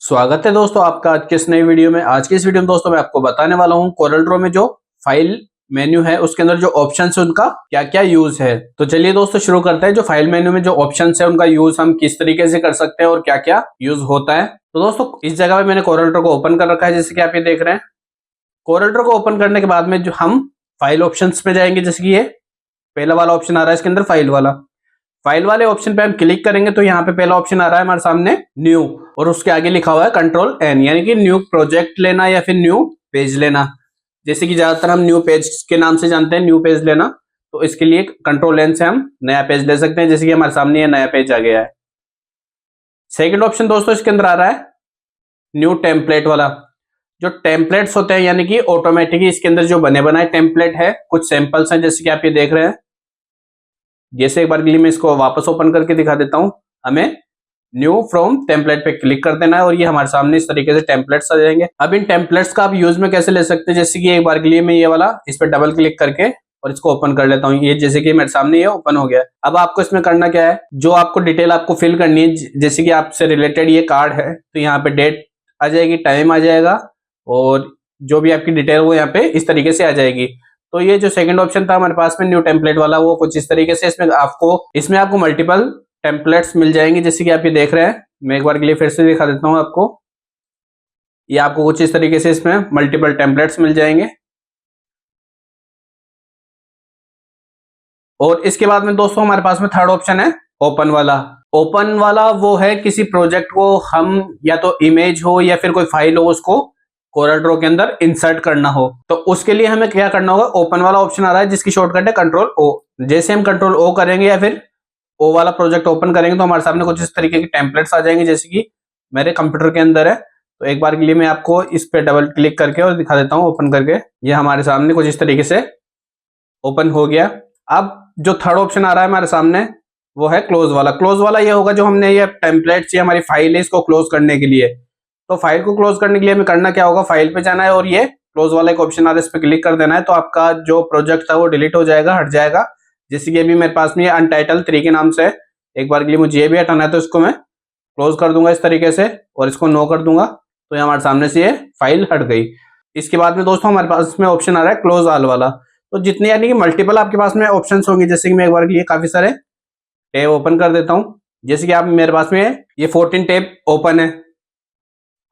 स्वागत है दोस्तों आपका आज के इस नई वीडियो में। आज की इस वीडियो में दोस्तों मैं आपको बताने वाला हूं कोरल ड्रॉ में जो फाइल मेन्यू है उसके अंदर जो ऑप्शंस है उनका क्या क्या यूज है। तो चलिए दोस्तों शुरू करते हैं। जो फाइल मेन्यू में जो ऑप्शंस है उनका यूज हम किस तरीके से कर सकते हैं और क्या क्या यूज होता है। तो दोस्तों इस जगह पे मैंने कोरल ड्रॉ को ओपन कर रखा है, जैसे कि आप ये देख रहे हैं। कोरल ड्रॉ को ओपन करने के बाद में जो हम फाइल ऑप्शंस में जाएंगे, जैसे कि ये पहला वाला ऑप्शन आ रहा है इसके अंदर फाइल वाले ऑप्शन पे हम क्लिक करेंगे तो यहाँ पे पहला ऑप्शन आ रहा है हमारे सामने न्यू, और उसके आगे लिखा हुआ है कंट्रोल एन, यानी कि न्यू प्रोजेक्ट लेना या फिर न्यू पेज लेना। जैसे कि ज्यादातर हम न्यू पेज के नाम से जानते हैं, न्यू पेज लेना। तो इसके लिए कंट्रोल एन से हम नया पेज ले सकते हैं, जैसे कि हमारे सामने ये नया पेज आ गया है। सेकंड ऑप्शन दोस्तों इसके अंदर आ रहा है न्यू टेम्पलेट वाला। जो टेम्पलेट्स होते हैं यानी कि ऑटोमेटिकली इसके अंदर जो बने बनाए टेम्पलेट है, कुछ सैंपल्स हैं जैसे कि आप ये देख रहे हैं। जैसे एक बार के लिए मैं इसको वापस ओपन करके दिखा देता हूं। हमें न्यू फ्रॉम टेम्पलेट पे क्लिक कर देना है और ये हमारे सामने इस तरीके से टेम्पलेट्स आ जाएंगे। अब इन टेम्पलेट्स का आप यूज में कैसे ले सकते हैं, जैसे कि एक बार के लिए मैं ये वाला इस पर डबल क्लिक करके और इसको ओपन कर लेता हूँ। ये जैसे कि मेरे सामने ये ओपन हो गया। अब आपको इसमें करना क्या है, जो आपको डिटेल आपको फिल करनी है, जैसे कि आपसे रिलेटेड ये कार्ड है तो यहाँ पे डेट आ जाएगी, टाइम आ जाएगा और जो भी आपकी डिटेल वो यहाँ पे इस तरीके से आ जाएगी। तो ये जो सेकंड ऑप्शन था हमारे पास में न्यू टेम्पलेट वाला, वो कुछ इस तरीके से इसमें आपको मल्टीपल टेम्पलेट्स मिल जाएंगे, जैसे कि आप ये देख रहे हैं। मैं एक बार के लिए फिर से दिखा देता हूं आपको। ये आपको कुछ इस तरीके से इसमें मल्टीपल टेम्पलेट्स मिल जाएंगे। और इसके बाद में दोस्तों हमारे पास में थर्ड ऑप्शन है ओपन वाला। ओपन वाला वो है किसी प्रोजेक्ट को हम या तो इमेज हो या फिर कोई फाइल हो उसको कोरल ड्रॉ के अंदर इंसर्ट करना हो, तो उसके लिए हमें क्या करना होगा। ओपन वाला ऑप्शन आ रहा है जिसकी शॉर्टकट है कंट्रोल ओ। जैसे हम कंट्रोल ओ करेंगे या फिर ओ वाला प्रोजेक्ट ओपन करेंगे तो हमारे सामने कुछ इस तरीके के टेम्पलेट्स आ जाएंगे, जैसे कि मेरे कंप्यूटर के अंदर है। तो एक बार के लिए मैं आपको इस पे डबल क्लिक करके और दिखा देता हूँ ओपन करके। ये हमारे सामने कुछ इस तरीके से ओपन हो गया। अब जो थर्ड ऑप्शन आ रहा है हमारे सामने वो है क्लोज वाला। क्लोज वाला ये होगा जो हमने ये टेम्पलेट्स या हमारी फाइल है इसको क्लोज करने के लिए। तो फाइल को क्लोज करने के लिए हमें करना क्या होगा, फाइल पे जाना है और ये क्लोज वाला एक ऑप्शन आ रहा है, इस पे क्लिक कर देना है। तो आपका जो प्रोजेक्ट था वो डिलीट हो जाएगा, हट जाएगा। जैसे कि अभी मेरे पास में ये अनटाइटल 3 के नाम से है। एक बार के लिए मुझे ये भी हटाना है तो इसको मैं क्लोज कर दूंगा इस तरीके से और इसको नो कर दूंगा, तो ये हमारे सामने से ये फाइल हट गई। इसके बाद में दोस्तों हमारे पास में ऑप्शन आ रहा है क्लोज ऑल वाला। तो जितने यानी कि मल्टीपल आपके पास में ऑप्शंस होंगे, जैसे कि मैं एक बार के लिए काफी सारे टैब ओपन कर देता हूँ। जैसे कि आप मेरे पास में ये 14 टैब ओपन है।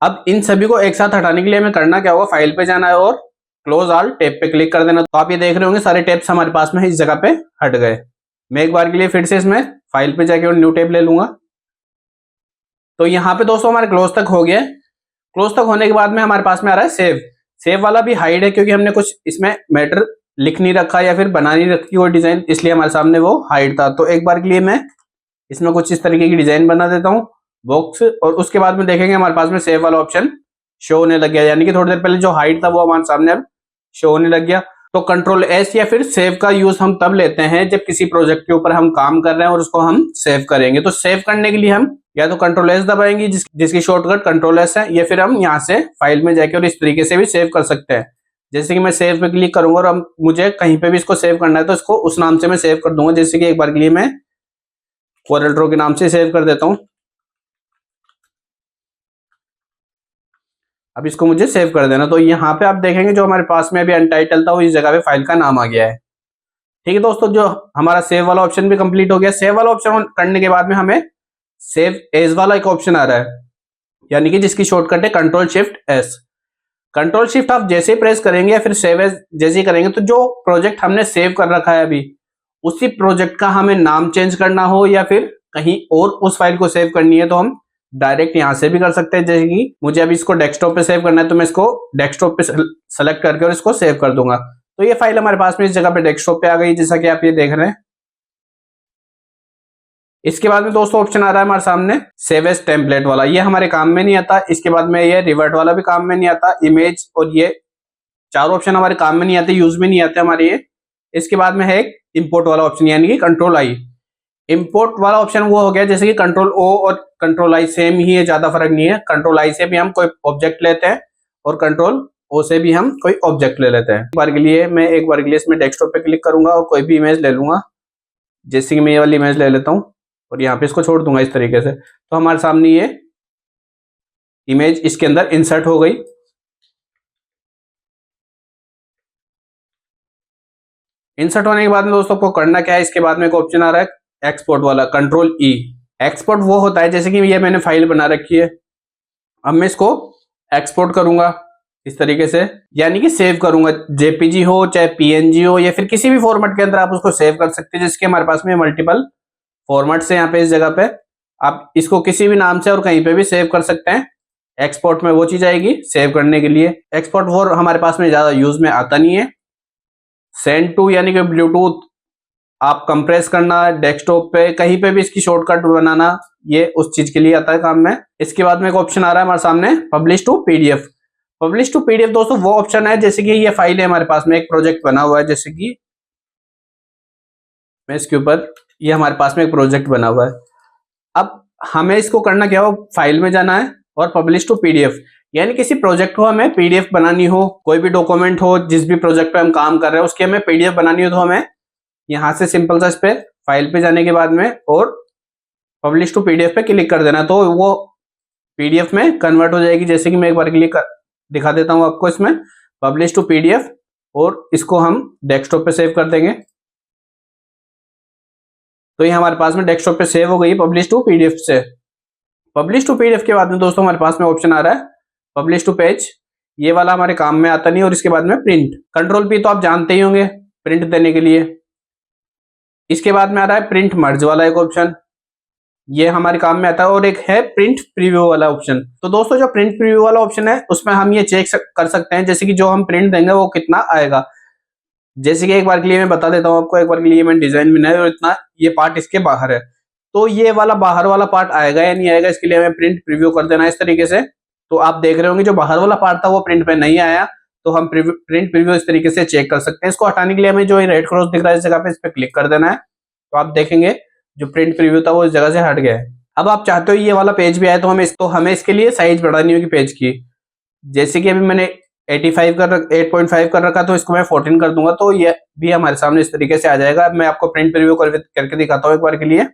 अब इन सभी को एक साथ हटाने के लिए हमें करना क्या होगा, फाइल पे जाना है और क्लोज ऑल टैब पे क्लिक कर देना। तो आप ये देख रहे होंगे सारे टैब्स हमारे पास में इस जगह पे हट गए। मैं एक बार के लिए फिर से इसमें फाइल पे जाके और न्यू टैब ले लूंगा। तो यहाँ पे दोस्तों हमारे क्लोज तक हो गया। क्लोज तक होने के बाद में हमारे पास में आ रहा है सेव। सेव वाला भी हाइड है क्योंकि हमने कुछ इसमें मैटर लिख नहीं रखा या फिर बना नहीं रखी वो डिजाइन, इसलिए हमारे सामने वो हाइड था। तो एक बार के लिए मैं इसमें कुछ इस तरीके की डिजाइन बना देता हूँ बॉक्स, और उसके बाद में देखेंगे हमारे पास में सेव वाला ऑप्शन शो होने लग गया, यानी कि थोड़ी देर पहले जो हाइड था वो हमारे सामने अब शो होने लग गया। तो कंट्रोल एस या फिर सेव का यूज हम तब लेते हैं जब किसी प्रोजेक्ट के ऊपर हम काम कर रहे हैं और उसको हम सेव करेंगे। तो सेव करने के लिए हम या तो कंट्रोल एस दबाएंगे जिसकी शॉर्टकट कंट्रोल एस है, या फिर हम यहाँ से फाइल में जाके और इस तरीके से भी सेव कर सकते हैं। जैसे कि मैं सेव पे क्लिक करूंगा और अब मुझे कहीं पे भी इसको सेव करना है तो इसको उस नाम से मैं सेव कर दूंगा। जैसे कि एक बार के लिए मैं कोरल ड्रॉ के नाम से सेव कर देता हूं। अब इसको मुझे सेव कर देना। तो यहाँ पे आप देखेंगे जो हमारे पास में अभी अनटाइटल था वो इस जगह पे फाइल का नाम आ गया है। ठीक है दोस्तों, जो हमारा सेव वाला ऑप्शन भी कंप्लीट हो गया। सेव वाला ऑप्शन करने के बाद में हमें सेव एज वाला एक ऑप्शन आ रहा है, यानी कि जिसकी शॉर्टकट है control shift S. Control shift आप जैसे ही प्रेस करेंगे या फिर सेव एज जैसे ही करेंगे तो जो प्रोजेक्ट हमने सेव कर रखा है अभी उसी प्रोजेक्ट का हमें नाम चेंज करना हो या फिर कहीं और उस फाइल को सेव करनी है तो हम डायरेक्ट यहां से भी कर सकते हैं। जैसे कि मुझे अभी इसको डेस्कटॉप पे सेव करना है तो मैं इसको डेस्कटॉप पे सेलेक्ट करके और इसको सेव कर दूंगा। तो ये फाइल हमारे पास में इस जगह पे डेस्कटॉप पे आ गई, जैसा कि आप ये देख रहे हैं। इसके बाद में दोस्तों ऑप्शन आ रहा है हमारे सामने सेव एज टेम्पलेट वाला। ये हमारे काम में नहीं आता। इसके बाद में ये रिवर्ट वाला भी काम में नहीं आता। इमेज और ये चार ऑप्शन हमारे काम में नहीं आते, यूज में नहीं आते हमारे ये। इसके बाद में है एक इंपोर्ट वाला ऑप्शन, यानी कि कंट्रोल आई। इंपोर्ट वाला ऑप्शन वो हो गया जैसे कि कंट्रोल ओ और कंट्रोल आई सेम ही है, ज्यादा फर्क नहीं है। कंट्रोल आई से भी हम कोई ऑब्जेक्ट लेते हैं और कंट्रोल ओ से भी हम कोई ऑब्जेक्ट ले लेते हैं। एक बार के लिए मैं इसमें डेस्कटॉप पे क्लिक करूंगा और कोई भी इमेज ले लूंगा। जैसे कि मैं ये वाली इमेज ले लेता हूँ और यहाँ पे इसको छोड़ दूंगा इस तरीके से। तो हमारे सामने ये इमेज इसके अंदर इंसर्ट हो गई। इंसर्ट होने के बाद में दोस्तों आपको करना क्या है, इसके बाद में एक ऑप्शन आ रहा है एक्सपोर्ट वाला, कंट्रोल ई। एक्सपोर्ट वो होता है जैसे कि ये मैंने फाइल बना रखी है, अब मैं इसको एक्सपोर्ट करूंगा इस तरीके से, यानी कि सेव करूंगा। जेपीजी हो चाहे पीएनजी हो या फिर किसी भी फॉर्मेट के अंदर आप उसको सेव कर सकते हैं, जिसके हमारे पास में मल्टीपल फॉर्मेट्स है यहाँ पे इस जगह पे। आप इसको किसी भी नाम से और कहीं पे भी सेव कर सकते हैं। एक्सपोर्ट में वो चीज आएगी सेव करने के लिए। एक्सपोर्ट वो हमारे पास में ज्यादा यूज में आता नहीं है। सेंड टू यानी कि ब्लूटूथ आप कंप्रेस करना डेस्कटॉप पे कहीं पे भी इसकी शॉर्टकट बनाना, ये उस चीज के लिए आता है काम में। इसके बाद में एक ऑप्शन आ रहा है हमारे सामने publish to PDF. Publish to PDF दोस्तों वो ऑप्शन है जैसे कि ये फाइल है हमारे पास में, एक प्रोजेक्ट बना हुआ है, जैसे कि मैं इसके ऊपर, ये हमारे पास में एक प्रोजेक्ट बना हुआ है। अब हमें इसको करना क्या हो, फाइल में जाना है और पब्लिश टू पीडीएफ, यानी किसी प्रोजेक्ट को हमें पीडीएफ बनानी हो, कोई भी डॉक्यूमेंट हो जिस भी प्रोजेक्ट पे हम काम कर रहे हैं उसकी हमें पीडीएफ बनानी हो, तो हमें यहां से सिंपल सा इस पे फाइल पे जाने के बाद में और पब्लिश टू पीडीएफ पे क्लिक कर देना, तो वो पीडीएफ में कन्वर्ट हो जाएगी। जैसे कि मैं एक बार क्लिक दिखा देता हूं आपको इसमें, पब्लिश टू पीडीएफ, और इसको हम डेस्कटॉप पे सेव कर देंगे। तो ये हमारे पास में डेस्कटॉप पे सेव हो गई पब्लिश टू पीडीएफ से। पब्लिश टू पीडीएफ के बाद में दोस्तों हमारे पास में ऑप्शन आ रहा है पब्लिश टू पेज, ये वाला हमारे काम में आता नहीं। और इसके बाद में प्रिंट, कंट्रोल पी तो आप जानते ही होंगे प्रिंट देने के लिए। इसके बाद में आ रहा है प्रिंट मर्ज वाला एक ऑप्शन, ये हमारे काम में आता है। और एक है प्रिंट प्रीव्यू वाला ऑप्शन। तो दोस्तों जो प्रिंट प्रीव्यू वाला ऑप्शन है उसमें हम ये चेक कर सकते हैं जैसे कि जो हम प्रिंट देंगे वो कितना आएगा। जैसे कि एक बार के लिए मैं बता देता हूँ आपको, एक बार के लिए मैं डिजाइन में नहीं, और इतना ये पार्ट इसके बाहर है, तो ये वाला बाहर वाला पार्ट आएगा या नहीं आएगा, इसके लिए हमें प्रिंट प्रीव्यू कर देना है इस तरीके से। तो आप देख रहे होंगे जो बाहर वाला पार्ट था वो प्रिंट पे नहीं आया, तो हम प्रिंट प्रीव्यू इस तरीके से चेक कर सकते हैं। इसको हटाने के लिए हमें जो रेड क्रॉस दिख रहा है इस जगह पे, इस पे क्लिक कर देना है, तो आप देखेंगे जो प्रिंट प्रीव्यू था वो इस जगह से हट गया है। अब आप चाहते हो ये वाला पेज भी आए तो हमें इसके लिए साइज बढ़ानी होगी पेज की। जैसे कि अभी मैंने 8.5 कर रखा, तो इसको मैं 14 कर दूंगा, तो ये भी हमारे सामने इस तरीके से आ जाएगा। मैं आपको प्रिंट प्रीव्यू करके दिखाता हूँ एक बार के लिए।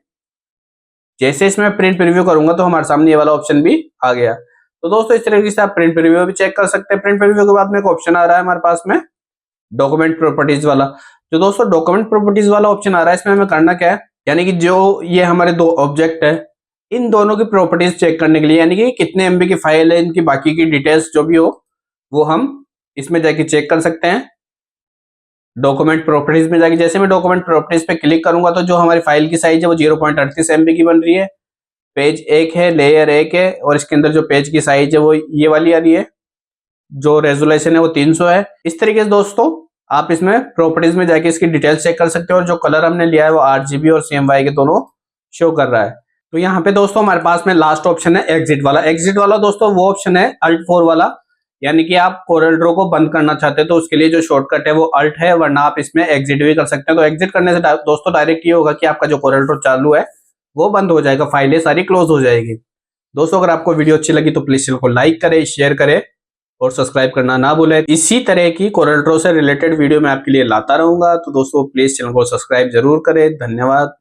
जैसे इसमें प्रिंट प्रीव्यू करूंगा तो हमारे सामने ये वाला ऑप्शन भी आ गया। तो दोस्तों इस तरीके से आप प्रिंट प्रीव्यू भी चेक कर सकते हैं। प्रिंट प्रीव्यू के बाद में एक ऑप्शन आ रहा है हमारे पास में डॉक्यूमेंट प्रॉपर्टीज वाला। जो दोस्तों डॉक्यूमेंट प्रॉपर्टीज वाला ऑप्शन आ रहा है, इसमें हमें करना क्या है, यानी कि जो ये हमारे दो ऑब्जेक्ट है इन दोनों की प्रॉपर्टीज चेक करने के लिए, यानी कि कितने एमबी की फाइल है, इनकी बाकी की डिटेल्स जो भी हो वो हम इसमें जाके चेक कर सकते हैं डॉक्यूमेंट प्रॉपर्टीज में जाके। जैसे मैं डॉक्यूमेंट प्रॉपर्टीज पे क्लिक करूंगा तो जो हमारी फाइल की साइज है वो 0.38 MB की बन रही है, पेज एक है, लेयर एक है, और इसके अंदर जो पेज की साइज है वो ये वाली आ रही है, जो रेजोल्यूशन है वो 300 है। इस तरीके से दोस्तों आप इसमें प्रॉपर्टीज में जाके इसकी डिटेल्स चेक कर सकते हो, और जो कलर हमने लिया है वो RGB और CMY के दोनों शो कर रहा है। तो यहाँ पे दोस्तों हमारे पास में लास्ट ऑप्शन है एग्जिट वाला। एग्जिट वाला दोस्तों वो ऑप्शन है Alt 4 वाला, यानी कि आप कोरल ड्रॉ को बंद करना चाहते हैं तो उसके लिए जो शॉर्टकट है वो Alt है, वरना आप इसमें एग्जिट भी कर सकते हैं। तो एग्जिट करने से दोस्तों डायरेक्ट ये होगा कि आपका जो कोरल ड्रॉ चालू है वो बंद हो जाएगा, फाइलें सारी क्लोज हो जाएगी। दोस्तों अगर आपको वीडियो अच्छी लगी तो प्लीज चैनल को लाइक करें, शेयर करें और सब्सक्राइब करना ना भूलें। इसी तरह की कोरल ड्रॉ से रिलेटेड वीडियो मैं आपके लिए लाता रहूंगा, तो दोस्तों प्लीज चैनल को सब्सक्राइब जरूर करें। धन्यवाद।